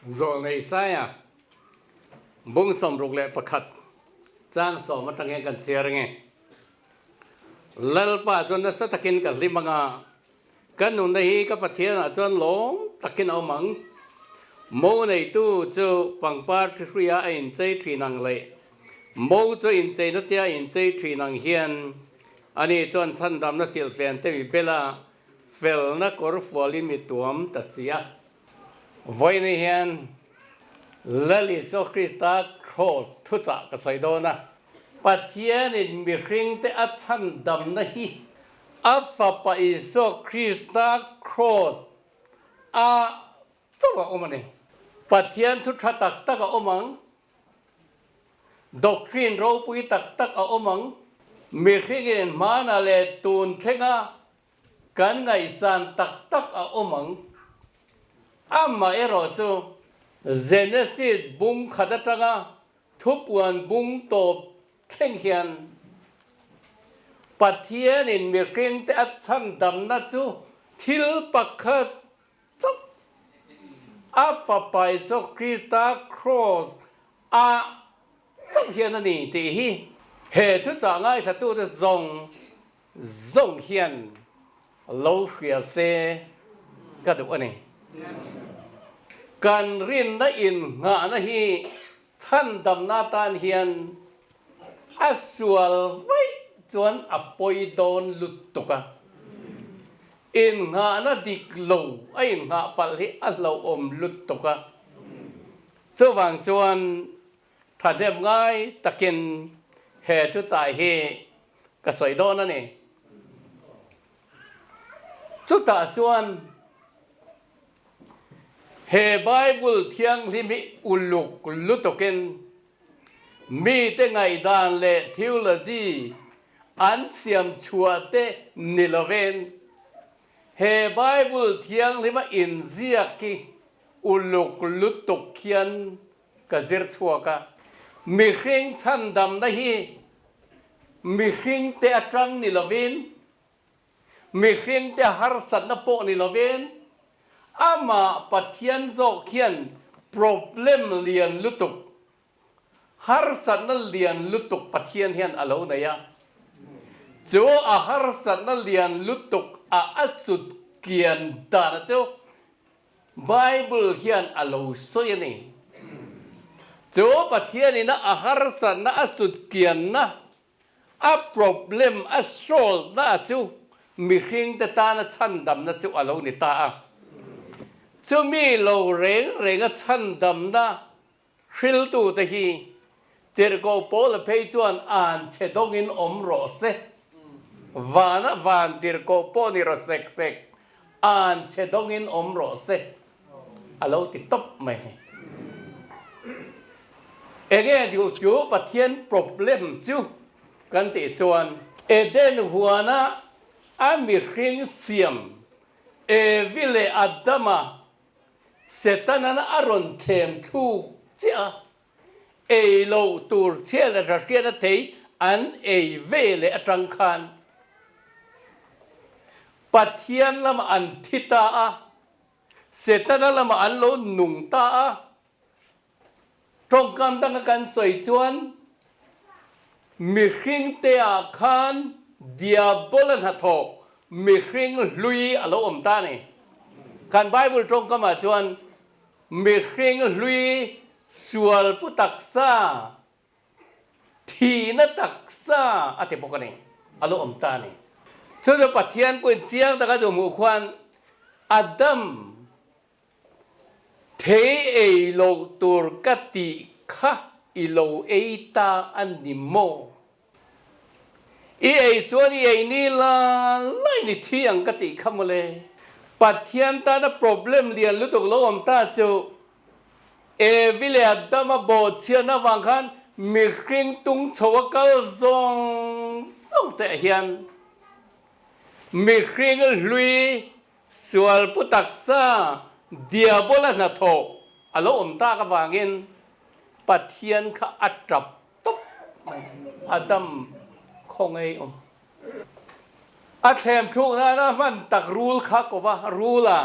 rồi này sai à bung sầm rục lệ bạc khát trang sổ mà tăng nghe cần xe nghe lal pa cho nó sẽ takin cả lima nga cái nụ này cái phát hiện là cho lóng takin ao măng mô này tu cho bằng ba thứ ya in chơi thủy năng lệ mô cho in chơi nó tia in chơi thủy năng hiền anh ấy cho anh đam nó siêu phèn tại vì bây giờ phèn nó có phổ liên mi tuam tất xia vậy này hiền lal Isua Krista Kross Thuchah cái Sailo na phát hiện in mi ring te at anh đam na hi áp pa Isua Krista Kross a sao mà ông này phát hiện Thuchah tak tak ở ông doctrine rau pui tak tak ở ông mi ring mà na le tun thenga kan ngai san tak tak ở ông amma ero chu Genesis bung khadatanga thupuan bung to theng hian pathian in mi ring te at chan dam na chu thil pakhat chop apa pai so Krista Kross a chop hian ani ti hi he thu cha ngai sa tu de zong hian lo khia se ka du ani kan rin na in nga na hi than dam na tan hian asual vai chuan apoi don lutuka in nga na diklo ai nga pal hi alo om lutuka chuwang chuan thadem ngai takin he chu chai hi ka Sailo na ni chu ta chuan he Bible thiang limi uluk lutoken mi te ngai dan le theology an siam chua te niloven he Bible thiang lima in ziaki uluk lutok kian ka zir chua ka mi hring chan dam na hi mi hring te atrang niloven mi hring te har sat na po niloven ama pathian zo khian problem lian lutuk har san na lian lutuk pathian hian alo na ya cho a har san na lian lutuk a asut kian da na cho Bible hian alo so yani cho pathian ina a har san na asut kian na a problem a solve na chu mi hring ta ta na chan dam na chu alo ni ta a chu mi lo reng a chan dam na hril tu te hi ter ko pol phei chuan an che dong in om ro se vana van ter ko po ni ro sek sek an che dong in om ro se alo ti top mai ege diu chu pathian problem chu kan ti chuan eden huana a mi hring siam e vile adama setanana aron them thu chia e lo tur chia la ra na thei an e vele atang khan pathian lam an thita a setana lam an lo nung ta a trong kam tang kan soi chuan mi hring te a khan diabolan ha tho mi hring lui alo om ta ni kan Bible trong kam a chuan mi hring lui sual pu taksa thi na taksa ate pokani alo om ta ni cho pathian ko chiang ta ka jo mu khwan Adam thế e lo tur kati kha i lo e ta animo e chuan e ni la lai ni thiang kati khamole pathian ta na problem lian lutuk lo om ta chu e vile adama bo chiana wang khan mi hring tung chowa kal zong te hian mi hring lui sual pu taksa diabola na tho alo om ta ka wangin pathian kha atrap top adam khong ei om a them thu na man tak rule kha ko wa rule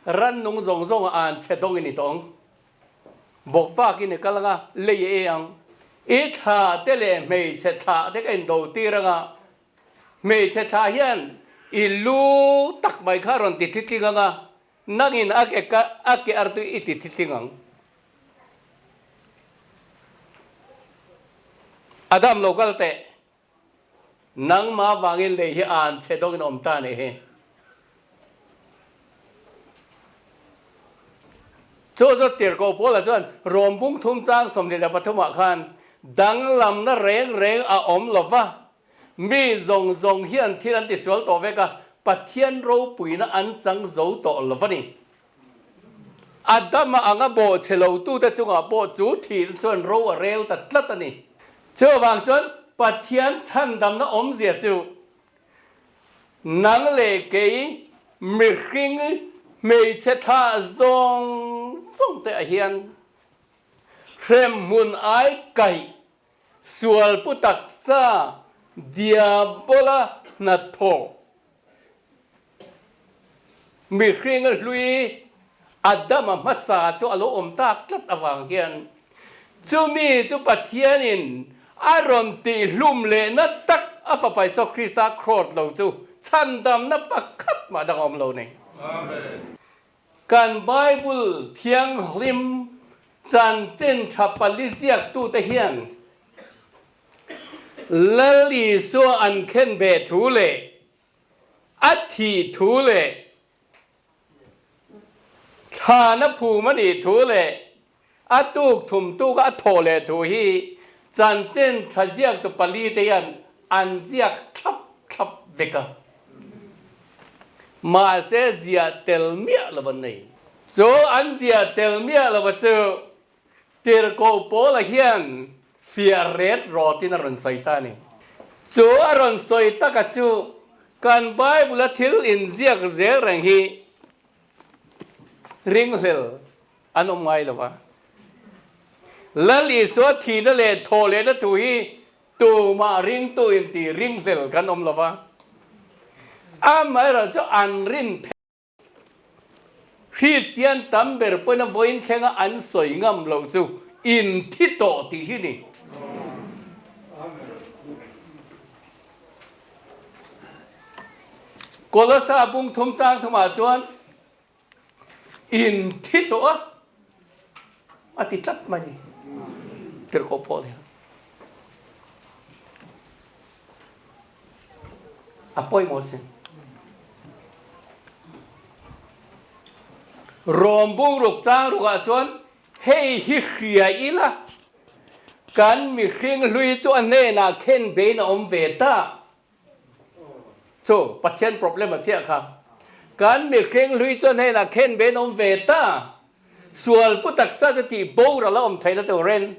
ran nung zong zong an che dong ini tong bok fa ki ne kalanga le ye yang I tha te le mei che tha te ken do ti ranga mei che tha hian I lu tak mai kha ron ti ti nga nangin ake artu I ti ti ngang Adam local te nang ma wangil le hi an che dong in om ta ne he cho tiệt cổ phố là chuyện rộm bung thum trang sầm điện là bắt thum khan đắng làm nó reng à lộc va mi zong zong hiền thiên an tiệt sual tổ về cả bắt thiên râu bụi nó ăn trắng dấu tổ lộc vậy Adam mà anh à bộ chế lâu tu ta chung à bộ chủ thị chuyện râu à rêu ta tất ta nè chưa vàng chuyện bắt thiên chăn đầm nó diệt chú nắng lệ cái mi kinh mei che tha zong te hian rem mun ai kai sual putak sa diabola na tho mi khring lui Adam ma sa cho alo om tak tlat awang hian chu mi chu pathian in aron ti hlum le na tak afa pai so Krista Kross lo chu chan dam na pakhat ma dang om lo nei Amen. Kan Bible thiang lim chan chen thapali siak tu te hian lali so an khen be thu le athi thu le thana phu mani thu le atuk thum tu ka tho le thu hi chan chen thasiak tu pali te hian an siak thap veka mà sẽ diệt tel mía là vấn đề, số anh diệt tel mía là vấn đề, tiền cổ bố là hiền, phía red rồi thì nó run soi ta này, số run soi ta cả chú, can Bible là thiếu in diệt dễ rằng hi, ring hell, anh ông mai là ba, lần lý số thì nó lệ thô lệ nó tụi tụ mà ring tụi in thì ring hell can ông là ba. Mai ra cho an rin khi tiền tắm bể bữa nó voin khen an soi ngâm lâu chú in thi tổ thì hi nè cô lo sa bung thum tang thuma chuan in thi tổ à thì chắc mà nhỉ cái cô po này apoi mosen rôm bung rục tang rục chuan hey hi khia ila kan mi khring lui chuan ne na khen be na om ve ta so pathian problem achia kha kan mi khring lui chuan ne na khen be na om ve ta sual putak sa ti bo ra la om thaina to ren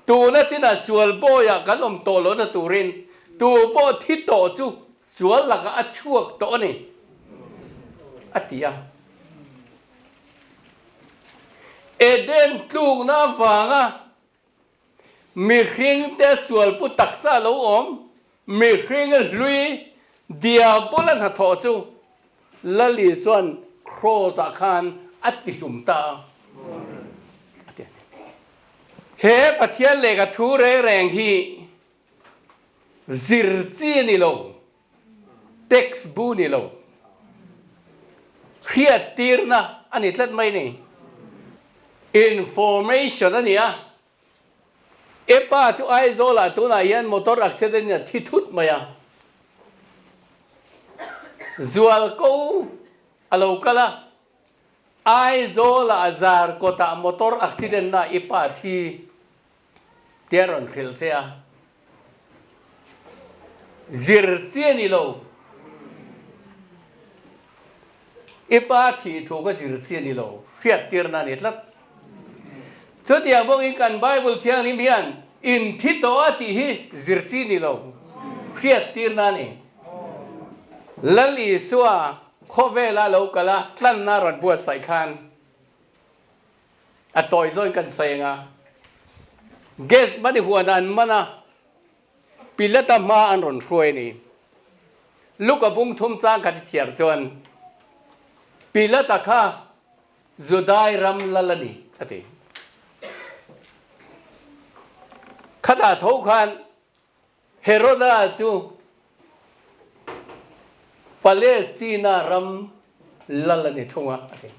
tu na china sual bo ya kan om to lo ta tu ren tu bo thi to chu sual la ka achuak to ni atia Eden tlung na vanga mi khring te sual pu taksa lo om mi khring lui diabola na tho chu lali suan Kross khan ati sumta he pathian le ka thu re reng hi zir chi ni lo text bu ni lo khiat tir na ani tlat mai ni information ani a epa chu ai zo la tu na yan motor accident ya thi thut maya zual ko alo kala ai zo la azar ko ta motor accident na epa thi teron khil se a zir chiani lo epa thi thu ko zir chiani lo fiat tir na ni tlat cho tiang bông in kan Bible tiang ni bian in thito ati hi zirchi ni lo khiat tir na ni lal Isua khove la lo kala tlan na ron buat sai khan atoi zoi kan sai nga ges mani huanan mana pilata ma an ron khoi ni luka bung thum chang kan chiar chon pilata kha Judai ram lalani ati khata thau khan Heroda chu Palestina ram lalani thunga ati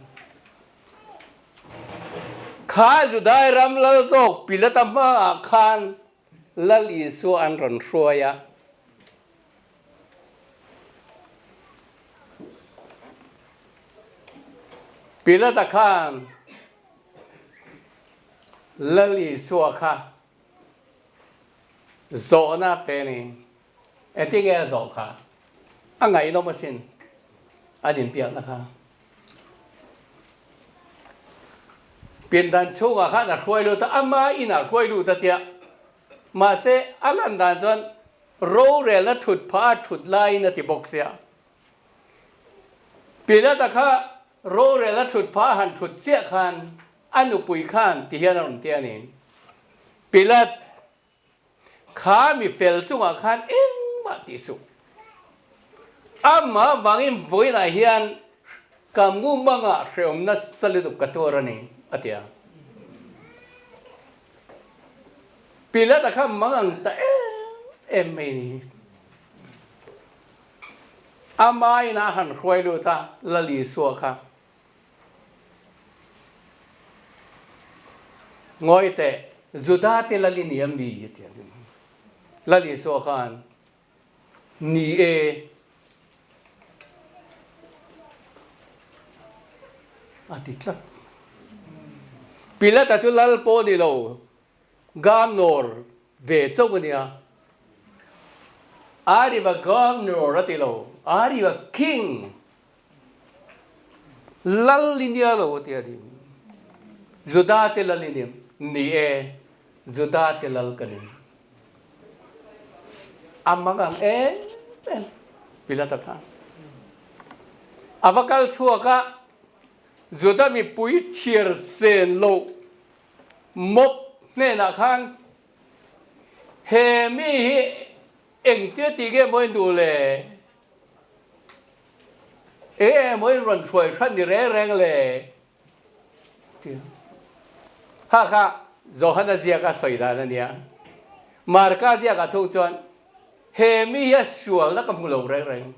kha Judai ram lal jok pilatama khan lal Isua an ron hruaya Pilata khan lal Isua kha zo na pe ni etinge zo kha angai no masin anin piak na kha pin dan chunga kha na hruai lu ta ama ina hruai lu ta tia ma se alan dan chon ro re la thut pha thut lai na ti bok sia Pilata kha ro re la thut pha han thut chia khan anu pui khan ti hian ron tia ni Pilat kha mi fel chunga khan eng ma ti su amma wangin voi na hian kamu manga hreom na salidu katorani atia Pilata kha mangang ta em mai ni amai na han hruai lu ta lali Isua kha ngoi te Juda te lali niam mi tia lali Isua khan ni e atitla Pilata tu lal po ni lo governor ve chau nia ari ba governor ati lo ari ba king lal linia lo ti ari Juda te lal linia ni e Juda te lal kani amagang Pilata ka avakal chua ka Juda mi pui thier sen lo mop ne na khan he mi eng tia ti ge moi du le moi ron thoi khan ni re reng le ha kha Johana zia ka soi da na nia marka zia ka thu chon he mi ya sual la ka mu lo re reng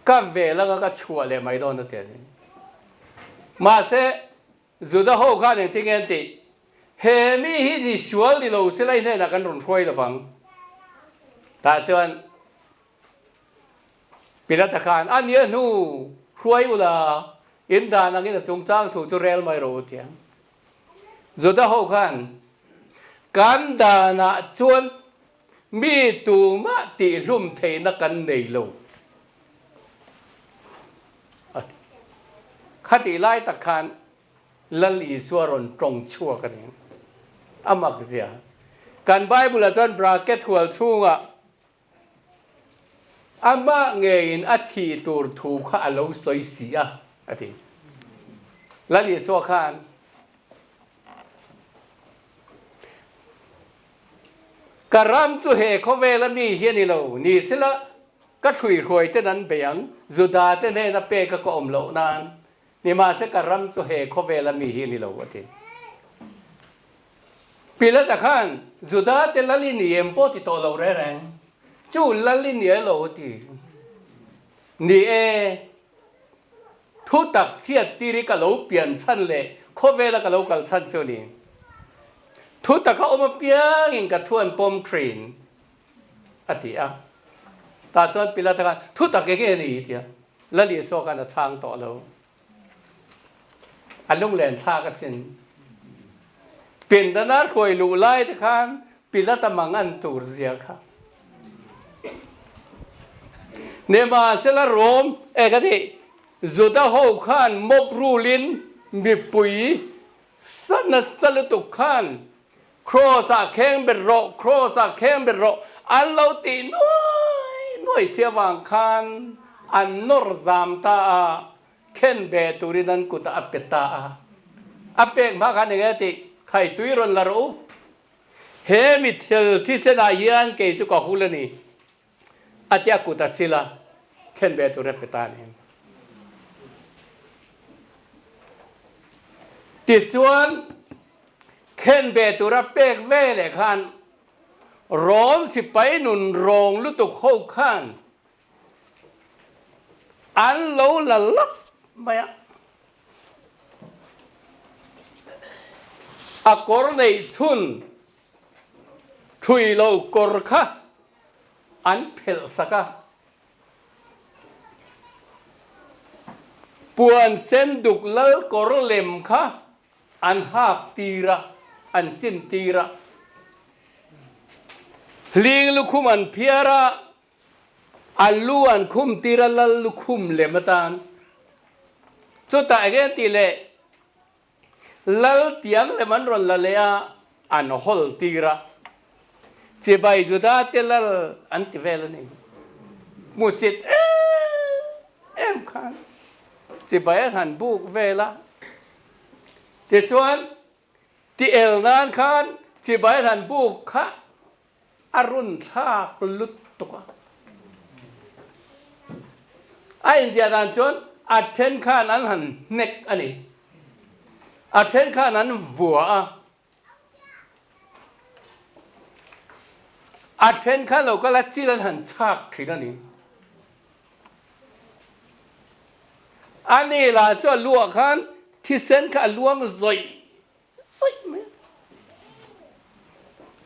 ka ve la ka chua le mai don na te ma se Juda ho kha ne ting en ti he mi hi ji sual di lo se lai ne na kan ron hruai la bang ta chuan Pilata khan an ye nu hruai ula in da na ngi chung chang thu chu rel mai ro tia Juda ho khan kan da na chuan mi tu ma ti hlum thei na kan nei lo khati lai ta khan lal Isua ron trong chua ka ni amak zia kan Bible chuan bracket hual chunga ama nge in athi tur thu kha alo soi sia ati lal Isua khan karam chu he khowela mi hian ni lo ni sila ka thui khoi te nan beyang Juda te ne na pe ka ko om lo nan ni ma se karam chu he khowela mi hian ni lo ati Pilata khan Juda te lali ni empo ti to lo re reng chu lali ni lo ti ni e thu tak khiat ti ri ka lo pian chan le khowela ka lo kal chan chu ni thu tak ka om piang in ka thuan pom train ati a ta chuan Pilata khan thu tak ke ni tia lali Isua khan a chang to lo alung len tha ka sin pin da na khoi lu lai te khan Pilata mangan tur zia kha ne ma sela rom e ka di Juda ho khan mop rulin mi pui sana salutu khan Kross a kheng ber ro an lo ti noi sia wang khan an nor zam ta a khen be turidan kuta apeta a apek ma khan nge ti khai tui ron la ro he mi thel thi se na hian ke chu ka hulani atia kuta sila khen be tu repeta ni ติดชวนเข็นเบตุระเปกเว่เลยคันร้อนสิไปหนุนโรงลุตุเข้าข้างอันโลละลับไปอากรในทุนทุยโลกรค่ะอันเพลสกะปวนเส้นดุกเลิกกรเลมค่ะอันหักตีระอันสิ้นตีระลิงลุคุมันเพียระอันล้วนคุมตีระลลุคุมเลมตานสุดท้ายกันตีเลลลเตียงเลมันรอนละเลอะอันฮอลตีระเจ็บจุดาเตลลอันติเวลนี่มุสิตเอ็มขันเจ็บหันบุกเวลาเจ้าชวนที่เอลนานขันเจ็บหันบุกค่ะอรุณชากลุดตัวไอ้อินเดียดันชวนอัดเทนขันอันหันเน็กอันนี้อัดเทนขันอันวัวอัดเทนขันเราก็ละจีละหันชากทีนั่นนี่อันนี้ล่ะชวนลวกขันที่เส้นขันลวงซอยไหม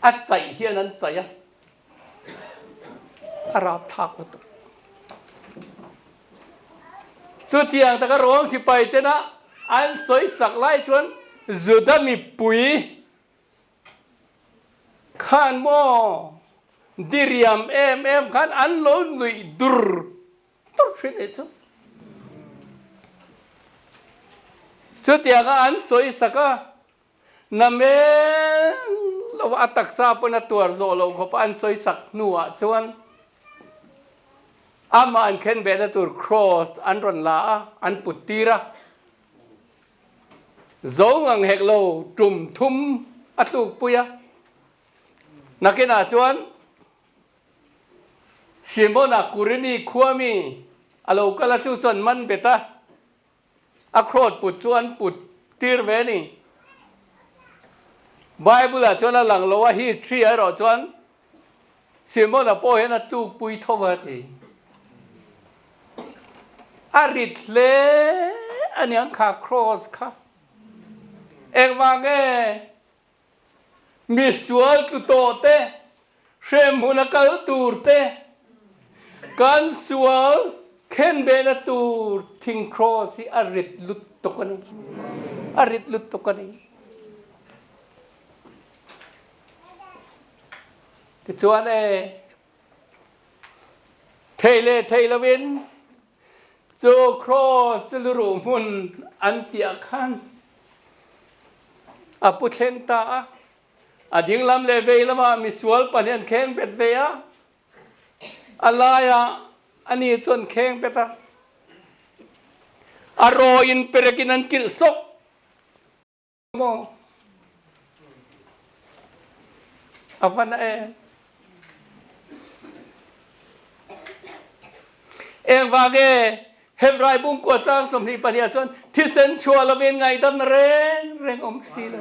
อัดใจเฮียนั้นใจอะอาราบทักตัวสุดที่ยังตะกร้องสิไปเตนะอันสวยสักไล่ชวนจุดมีปุ๋ยขันโมดิริยมขันอันล้นลุยดุรฟินเอซุสุดที่ยังอันสวยสักก็นั่นเองเราอัตักซาปนตัวโซโลเขาอันสวยสักนัวชวนอามาอันเข็นเบนตัวครอสอันรอนลาอันปุตตีระโจงังเฮกโลจุ่มทุ่มอัตุกปุยนักเนาชวนชิมโมนักกุรินีขวามีอโลกลาสุสันมันเบตาอัครอดปุตชวนปุตตีร์เวนีไบเบิลชวนหลังโลว่าฮีทรีอรอชวนชิมโมนักโปเฮนัตุกปุยทวัตีอาริตเลอันยังขาครอสค่ะเอ็งว่าไงมิสวลตุโตเตเชมหุนกัลตูร์เตกันสวลเข็นเบนตูร์ทิงครอสิอาริตลุตตกันนี้อาริตลุตตกันนี้ที่ชวนเทเลวินโจครอจลรูมุนอันเตียขันอาปุเทนตาอาดิงลำเลเวลมามิสวลปนันเข่งเป็ดเวียอะไรอันนี้ส่วนเข่งเป็ดอารออินเปรกินันกิลซกโมapa nak bagi Hebrai bung kuatang somni paniason tisen chua lamin ngai dam reng om silo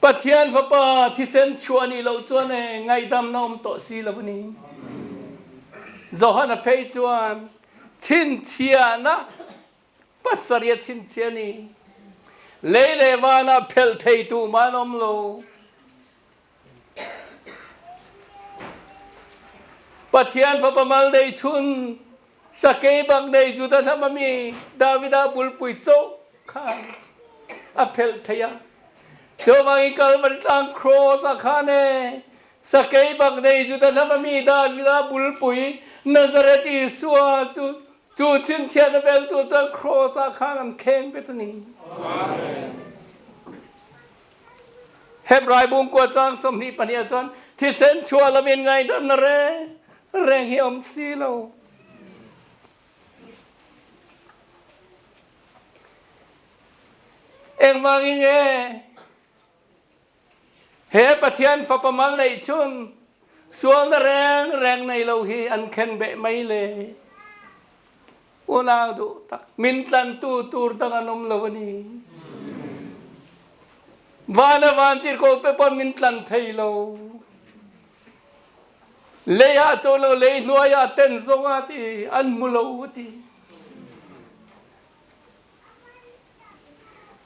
patian papa tisen chua ni lo chuan ngai dam nom to silo ni zohana pei chuan chin chia na pasaria chin chia ni lele mana pel thei tu manom lo Patian papamal day chun sa kebang day juda sa mami Davida bulpuitso kan apel thaya so mangikal maritang Kross akane sa kebang day juda sa mami Davida bulpui Nazaret Isua chu chin chian apel tu sa Kross akan keng betani Amen Hebrai bung kuatang somni paniason tisen chua lamin ngai dam na reng hi om silo eng mangi nge he pathian fa pamal nei chun sual na reng nei lo hi an khen be mai le nào đủ tắc min tan tu tăng anom lovani vana vantir ko pe pon min tan thei lo leya to lo le noya ten zonga ti an mulo ti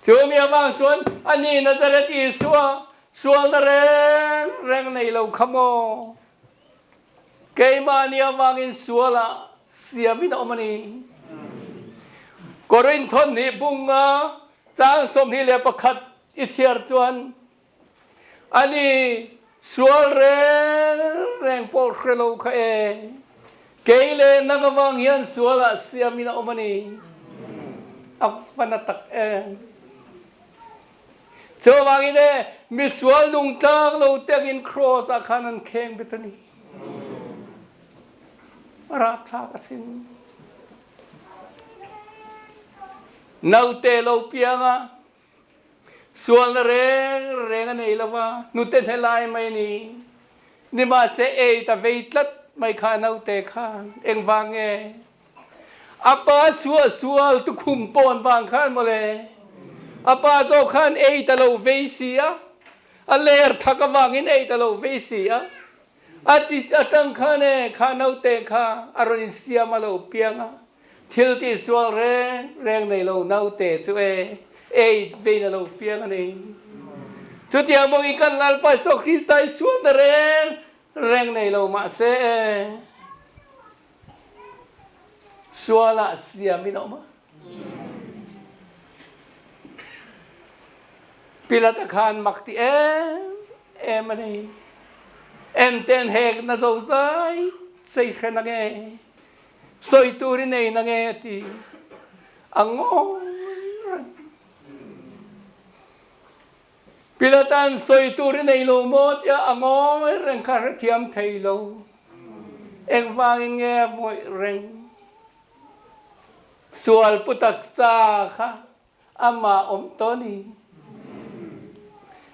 Chumi amang chuan ani Nazareth Isua sual na reng nei lo khamo keima ni amang in suala siamin omani korin thon ni bunga chang som hi le pakhat ichiar chuan ani sual reng por khelo kha e keile nangawang hian suala siamin omani apanatak e cho wangi ne miswal nung tang lo tek in Kross akanan keng betani ratha kasin naute lo pianga sual na reng nei lawa nuten helai mai ni ma se e ta veitlat mai kha naute khan eng wange apa sual tu khum pon wang khan mole apa to khan ei talo veisia a ler thakawangin ei talo veisia a chi atang khane khanau te kha aron sia malo pianga thil ti sual reng nei lo nau te chu ei ve na lo pianga nei chu ti among ikan lal pa so kristai sual na reng nei lo ma se suala sia mi no ma pilata khan makti em ani enten hek na zo zai sei khena nge soi turi nei na nge ti ango pilatan soi turi nei lo mo tia ango reng khar thiam thei lo eng wang nge moi reng sual putak sa kha ama om toni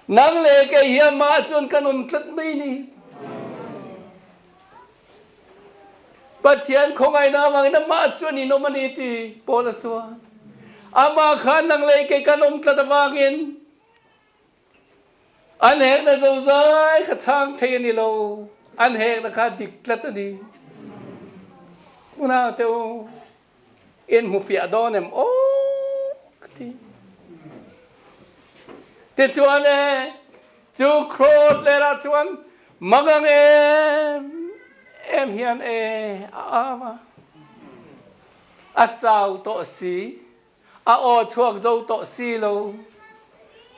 nang le ke hiam ma chon kanom tlat mai ni pathian khongai na wang na ma chon ni no mani ti pola chuan ama khan nang le ke kanom tlat wangin an hek na zo zai kha chang thei ni lo an hek na kha dik tlat ni una teo in mu fi adonem o ti te chuan chu Kross le ra chuan magang em hian ama atau to si a o chuak zo to si lo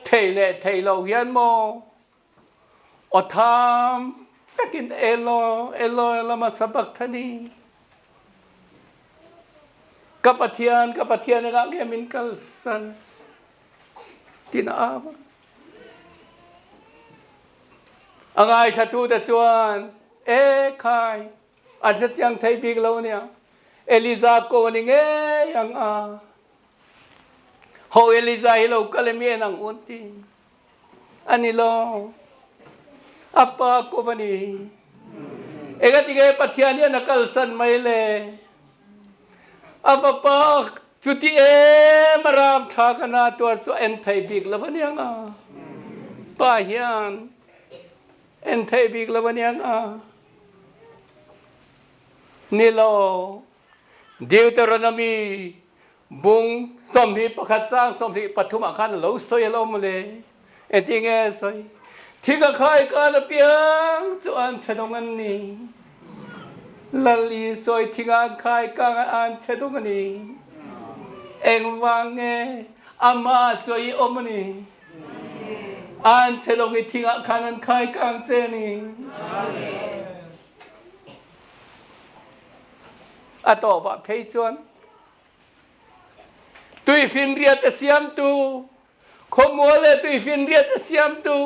thei lo hian mo o tham takin elo lama sabak thani kapathian nga ngemin kalsan tinama angai thatu da chuan khai athat yang thei big lo nia Eliza ko ni nge yang ho Eliza hi lo kalemi nang unti ani lo apa ko bani egati ge pathian na kalsan mai le apa pa chuti maram tha kana to chu en thei big lo bani yang pa hian en thei big lo bani yang nilo Deuteronomy bung som hi pakhat sang som hi pathum akhan lo soi lo mole eting soi thika khai ka la piang chu an chadong an ni lali soi thika khai ka an chadong an ni eng wang ama soi omani an chadong hi thika khan an khai kang che ni ato ba phei chuan tui fin riat siam tu khomole tui fin riat siam tu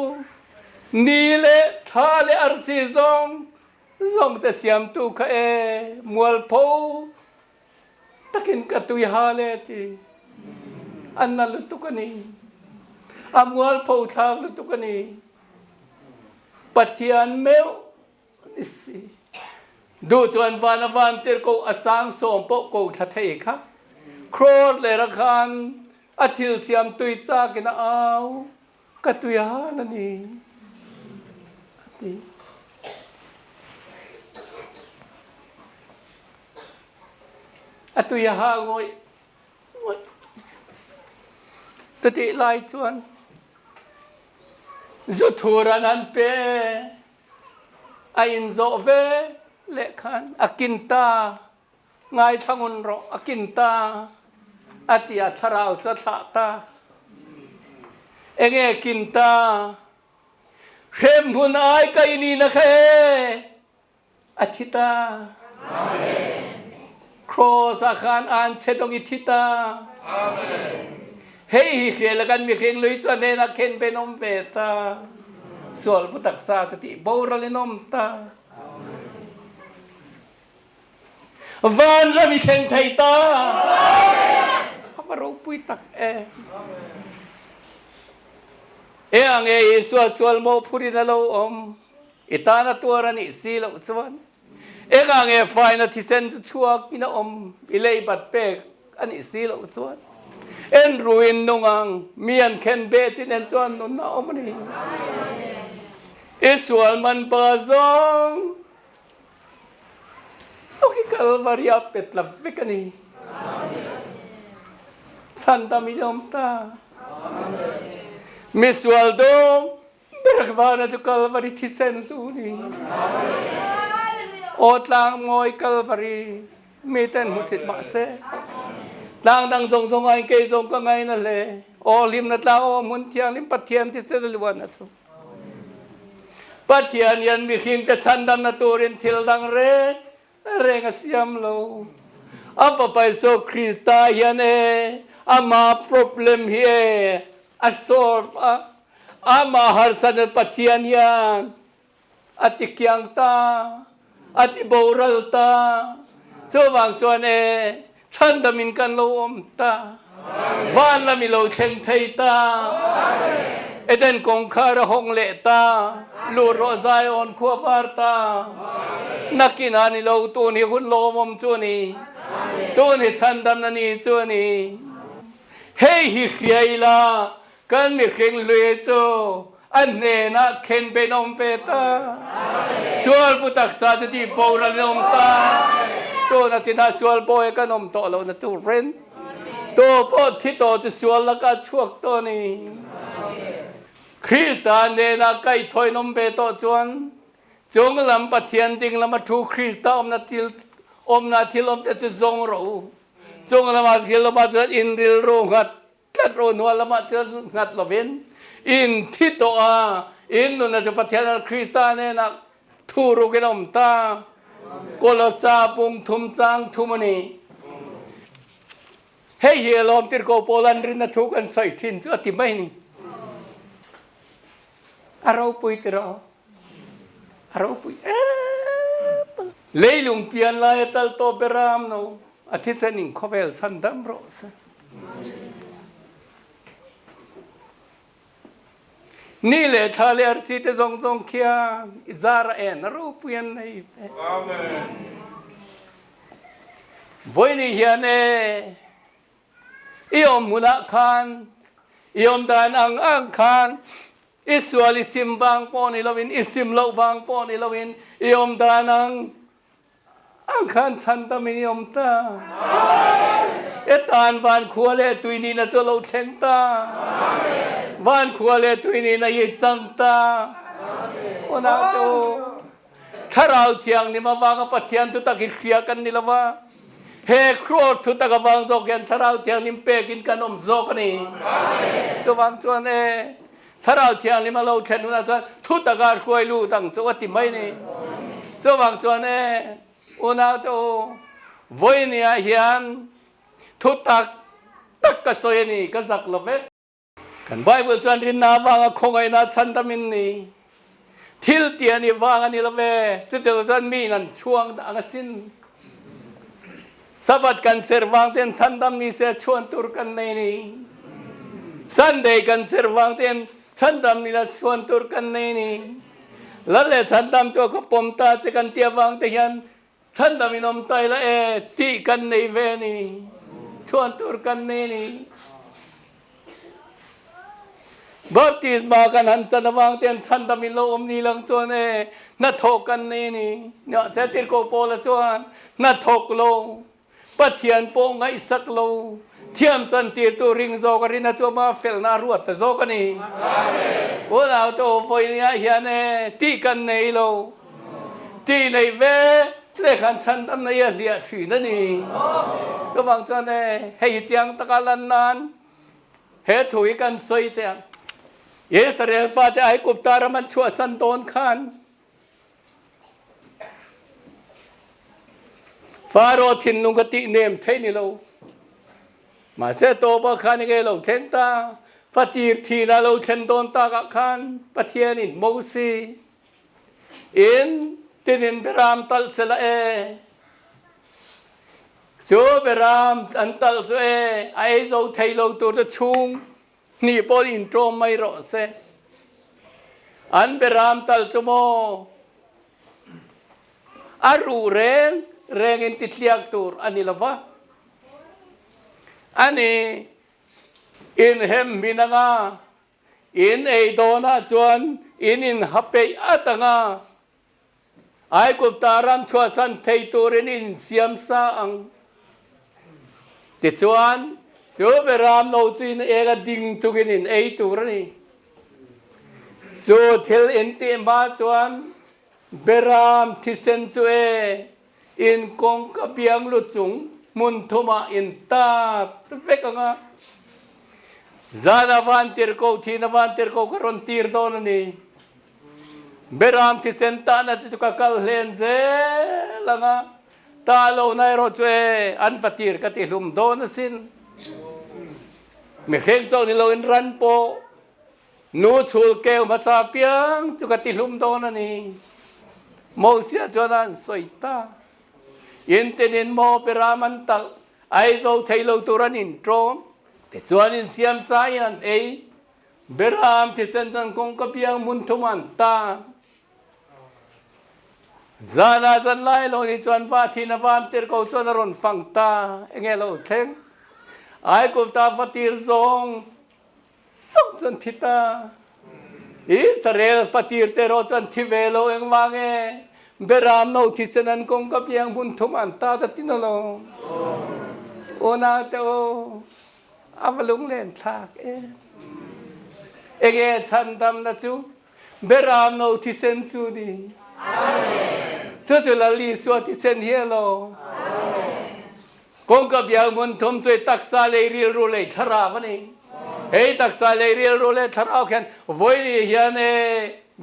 ni le tha le arsi zong te siam tu kha mual pho takin ka tui ha le ti anna lu tu kani amual pho tha lu tu kani pathian meu isi du chuan van tir ko asang som po ko tha thei kha โครดเลยละคันอาทิลเสียมตุยซากินเอากะตุยหานั่นนี่อะตุยหางอยตติลายชวนจุดทูรานันเปอินโซเวเลขันอากินตาไงทั้งอนรออากินตาอาติอาทราวจะตาตาเองกินตาเข้มหุนไอไกนี่นะเคอาทิตาโครสักขันอันเชดงอิทิตาเฮ้ยเขียนแล้วกันมีเขียนลุยส่วนเนนักเขียนเป็นอมเบตาส่วนพุทธศาสติบรลินอมตาวันเรามีเชิงไทยตาเขามารู้ปุยตักเองเอส่วนโมพูดินาโลอมอิตานาตัวรันิสีลสวรรค์เองไฟนาทิเซนชัวกินาอมอิเลบัดเปกอันนี้สีลสวรรค์เอ็นรูอินนงังมีอันเคนเบจินเอ็นจวนนุนนาอมนี่ส่วนมันปะซงโอเคKalvaria petla vekani Santa Milomta Miswaldo Bergvana to Kalvari Tisensuni Otlang Moy Kalvari Meten Musit Mase Lang Zong Ai Kay Zong Kangai na le O Lim na tao Muntiang Lim Patian Tiselwan na to Patian yan Miking Tatsandam na turin Tildang Re Rengas yamlo, apa paiso Krista yane, ama problem here, asolve, ama harsan patian yan, atikyang ta, atiboral ta, so bang suane, chandamin kan loom ta, van la milo cheng thay ta, eden kong kara hong le ta, luro zayon kuaparta. Nakinani lo tu ni hun lo mom tu ni chandam na ni tu ni hey hi khiaila kan mi kheng lue chu an ne na khen pe nom pe ta chual putak sa ti po ra nom ta to na ti na chual boy ka nom to lo na tu ren to po thi to ti chual la ka chuak to ni Krista ne na kai thoi nom pe to chuan Jong lam patian ding lam tu Krista om na til om te jong ro jong lam til lam te in ril ro ngat kat ro no lam te ngat loven in thito a in no na patian Krista ne na thu ro ke nom ta kolosa pung thum chang thumani hey he lom tir ko polan rin na thu kan sai thin chu ti mai ni aro pui tiro Aropui Leilung pian la etal to beram no atitsaning kobel sandam ros Nile thale arsite zong kia zara en aropuyan nei Amen Boini hiane iom mula khan iom dan ang khan Isua isim bang po nilawin, isim law bang po nilawin, iyom danang angkan santamin iyom ta. Etan van kuwale tuini na cholaw tenta. Van kuwale tuini na yitsang ta. Una to, taraw tiyang lima banga patiyan to takikriyakan nila ba? He kro to takabang zokyan taraw tiyang limpegin kanom zokani. Tubang tuan Sarau tiang lima lau chen una tuan tu tagar kuai lu tang tu ati mai ni. Tu bang tuan una tu voi ni ahian tu tak kasoy ni kazak love. Kan Bible tuan rin na bang kongai na chandamin ni. Til tian ni bang ni love. Tu tuan mi nan chuang da angasin. Sabat kan servang ten chandam ni se chuan tur kan nei ni. Sunday kan servang ten Chandam nila suan turkan na ini. Lale chandam to ko pomta se kan tiawang te yan. Chandam inom tay la ti kan na iveni. ชวนตัวกันนี่บัพติศมากันหันจันทร์วางเตียนชันตมิโลอมนีลังชวนนัดทกกันนี่เนี่ยเจติโกโปละชวนนัดทกโลปะเทียนโปงไงสักโลเทียมจันตีตัวริงโซกันนี่นะชัวมาเฟลนารวดแต่โซกันนี่โอ้เราตัวปอยเนี่ยเฮียเน่ตีกันนี่โลตีในเวเลขันชันทำในเสียถือนั่นนี่ก็บางชวนให้เจียงตะการนานให้ถุยกันสวยเจียงเยสเรลฟาจะให้กุบตารามันชั่วสันโดนขันฟาโรทินลุงกติเนมเทนิโลมาเสโตบะขันยังไงเราเทนตาฟาจีร์ทีนาเราเทนโดนตากะขันปะเทียนินโมซีอินตินินเบรามตัลเซลเอโจเบรามอันตัลเซไอโซเทโลตัวจะชุงนี่พออินโทรไม่รอเสอันเบรามตัลจโมอารูเรงอินติดเลียกตัวอันนี้ละวะอันนี้อินเฮมมินังาอินเอโดนาจวนอินฮับเปย์อัตังาไอ้กุบตารามชัวสันเทตัวเรนินเสียมซาอังติดจวนโจเบรามโนจีนเอกดิ่งจุกินินเอตัวนี่โจเทลอินติมาจวนเบรามที่เซนจูเออินกงกับเบียงลุจุงมุนทุมาอินตาตเวกังาจานาวันเตอร์โกทีนาวันเตอร์โกกรอนตีร์โดนนี่เบรามที่เซนตานาจุกกัลเลนเซลังาตาโลนายโรจเออันฟัติร์กติลุมโดนสินเมื่อเห็นเจ้านี่เราอินรันโปนูชูเกลมาซาเปียงจุกติลุมโดนนี่โมเสียจวนนั้นสวยตาอินเตนินโมเปรามันตัลไอโซเทโลตุรันอินโตรมแต่จวนอินเสียมสายันเบรามที่เซนจันคงกับยังมุนทุมันตาจานาจันไลโลนิจวนปาทินาวันเตอร์โกจวนรอนฟังตาเองโลเทงไอกุบตาฟติร์ซงจันทิตาอิสราเอลฟติร์เตโรจันทิเวโลเองวางเบรามโนที่เซนันคงกับยังมุนทุมันตาตัดตินโลโอนาเตโออามาลุงเล่นฉากเอชันดำนะจูเบรามโนที่เซนจูดีจุลลีสวดที่เซนเฮโลคงกับยังมุนทุมช่วยตักซาเลรีรูเลชราวันนี้เฮ้ตักซาเลรีรูเลชราแค่วันนี้เฮียเน่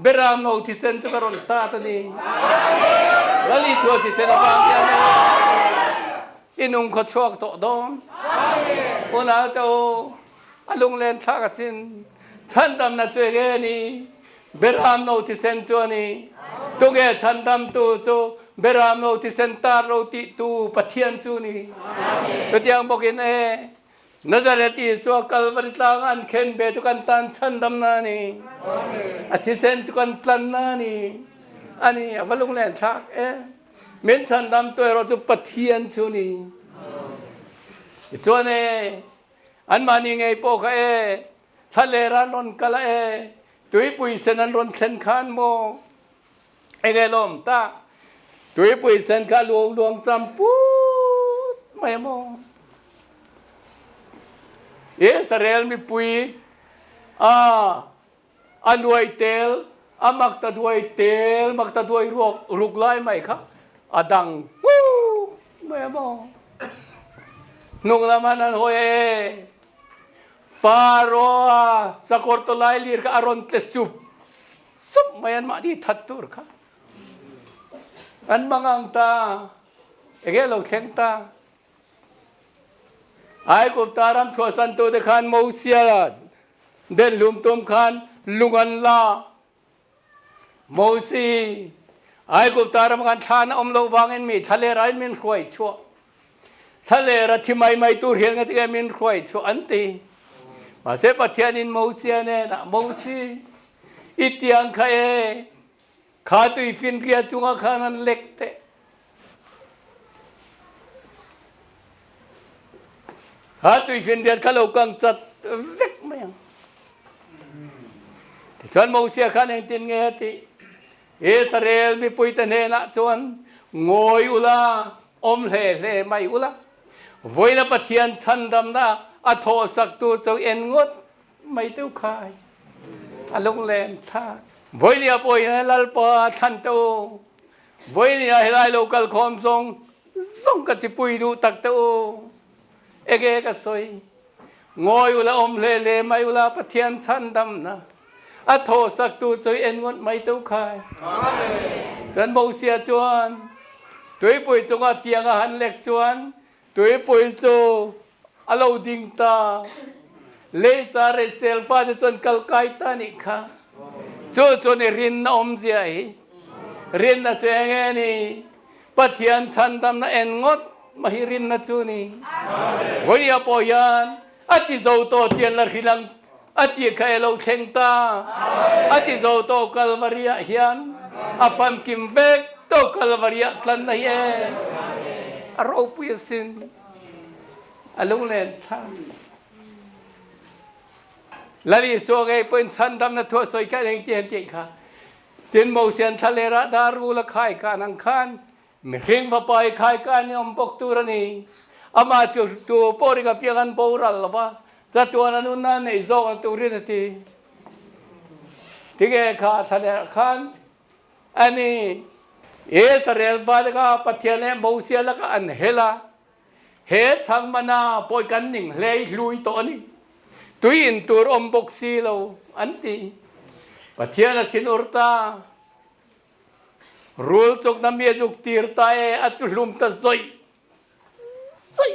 เบรามโนที่เซนจูกรอนตาตันนี้ลลีสวดที่เซนบางเฮียเน่อินุงขดชวกโตดอนโอนาโตอาลุงเล่นฉากสินฉันดำนะช่วยเกนี่เบรามโนที่เซนจูนี่ตุเกฉันดำตูจูเบรามโนที่เซนตาโรติตูปัทยันจูนี่ก็ยังบอกเองนาซาเรติสวกัลวริตลางันเข็นเบตุกันตันฉันดำนานี่อาทิเซนตุกันตันนานี่อันนี้อาลุงเล่นฉากเมนฉันดำตัวเราจะปัทยันจูนี่ตัวนี้อันมานี่ไงพวกทะเลรันรอนกะละตุยปุยเซนันรอนเซนคานโมไอ้ไงลมตาตุยปุยเซนคานลวงจำปูดไม่โมสเรลมีปุยอันด้วยเตลมักตะด้วยเตลมักตะด้วยรุกไล่ไหมครับดังวู้ไม่โมนุ่งละมันนั่นโหยฟาโรสะกดตัวไล่ลีร์กอารอนเตสุบไม่ยันมาดีทัดตัวค่ะอันบางตาเอเกลเข่งตาไอ้กุบตารามชัวสันโตเดขันมูเซียร์เดินลุมตุมขันลุงันลามูซีไอ้กุบตารามกันทานอมโลวางเงินมีทะเลไรมินรวยชัวทะเลรัฐไม่ตัวเรียนกันที่แกมินรวยชัวอันตีมาเสพเทียนินมูซีเนี่ยนะมูซีอิตยังใครข้าตุยฟินเรียจุงข้านันเล็กเต tùy phiên điện khá lâu càng chặt rất mấy thì chuẩn mâu xe khá nên tin nghe thì Israel mi pui tên hê nạ chuẩn ngồi ula lê mày ula với là bắt thiên chân đâm na thọ sắc tu cho en ngốt mày tiêu khai lông lên tha với là bồi là pa chân tu với là lại local khom song cái chỉ pui du tắc tu ege cái soi ngồi ula lê mày ula bắt thiên chân đâm na thọ sắc tu cho en ngốt mày tiêu khai gần mâu xe chuẩn tuổi bồi trong tiếng hắn lệch chuẩn tuổi bồi cho alo ding ta lê ta re sel pa de chon kal kai ta ni kha cho ne rin na zia hi rin na che ni pathian chan dam na en ngot ma hi rin na chu ni voi ya po yan ati zo to tian la hilang ati kha lo theng ta ati zo to kalvaria hian afam kim vek to kalvaria tlan na ye aro pu sin alung len tha lali so ge pen chan dam na tho soi ka eng tien ti kha tin mo sian thalera daru la khai ka nang khan me thing va pai khai ka ni om pok tu rani ama chu tu pori ga pian boral ba za tu na nu na nei zo tu ri ti ti ge kha thalera khan ani Israel ba ga pathian mo sia la ka an hela hết sang mana bôi cắn nhỉnh lấy lui tổ ni tuy in tur bốc xì lâu anh ti và thiên là thiên orta rul chok nam ye chok tir tae achulum ta zoi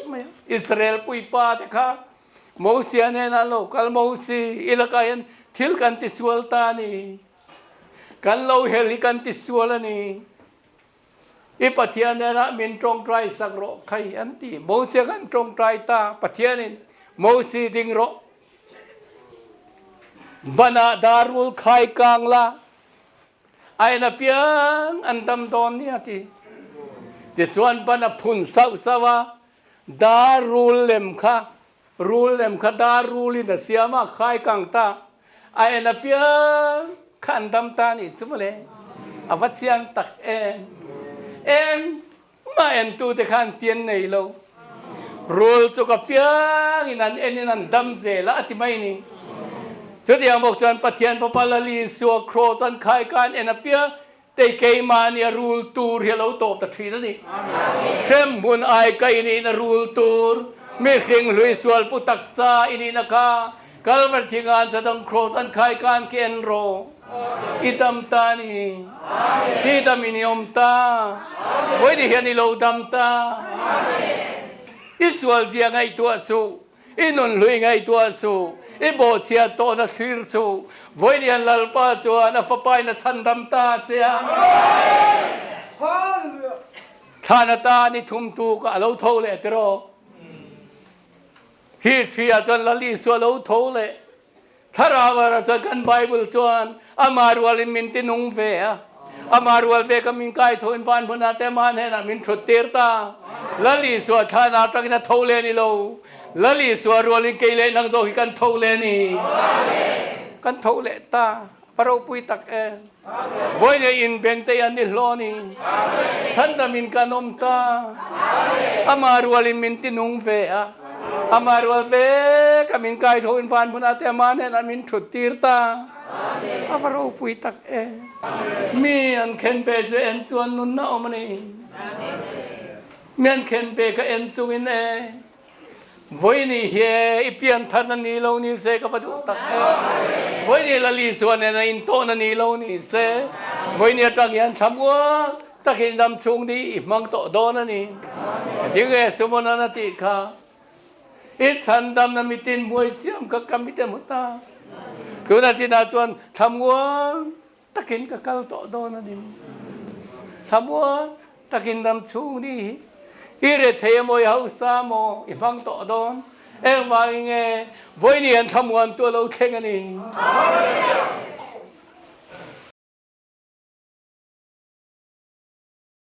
mày Israel pui pa te kha Moses ne na lo kal Moses ilakayan thil kan ti sual ta ni kan lo heli kan ti sual ni pathian na min trong trai sak ro khai an ti Moses kan trong trai ta pathian in Moses ding ro bana darul khai kang la ai na piang an dam don ni ati de chuan bana phun sau sawa darul lem kha darul in siama khai kang ta ai na piang khan dam ta ni chumale avachian tak em mà em tu te khan tiền này lâu rồi cho cái piang in an đâm dễ là ati mai ni cho thì ông chọn pathian papalali Isua Kross an khai kan en apia te ke mania rule tour hello top ta thi ni khem bun ai kai ni na rule tour me kheng lui sual pu taksa ini na ka kalvar thingan sadang Kross an khai kan ken ro idam ta ni idam ini om ta voi di hian ni lo dam ta Isua dia ngai tua su inon lui ngai tua su ibo chia to na sir su voi ni an lalpa chuan a fapai na chandam ta chia thana ta ni thum tu ka lo tho le tro hi thia chuan lali su lo tho le tharawara chuan kan bible chuan amarwal min tinung ve a amarwal ve ka min kai thoin pan phuna te man he na min thutir ta lali su thana ta na tho le ni lo lali su rolin ke le nang zo hi kan tho le ni kan tho le ta paro pui tak voi ne in beng te an ni lo ni than da min kanom ta amarwal min tinung ve a amarwal ve ka min kai thoin pan phuna te man he na min thutir ta aparo pui tak mi an khen pe je en chuan nun na omani mi an khen pe ka en chu in voi ni he ipian than ni lo ni se ka padu tak voi ni lali suan na in to na ni lo ni se voi ni tak yan samwa takin dam chung di mang to do na ni tige sumona na ti kha it chan dam na mitin muai siam ka kamite muta kuna ti na chuan samwa takin ka kal to do na ni samwa takin dam chung di ire thế môi hậu sa mò imang to don em vào nghe với niềm tham quan tôi lâu khen anh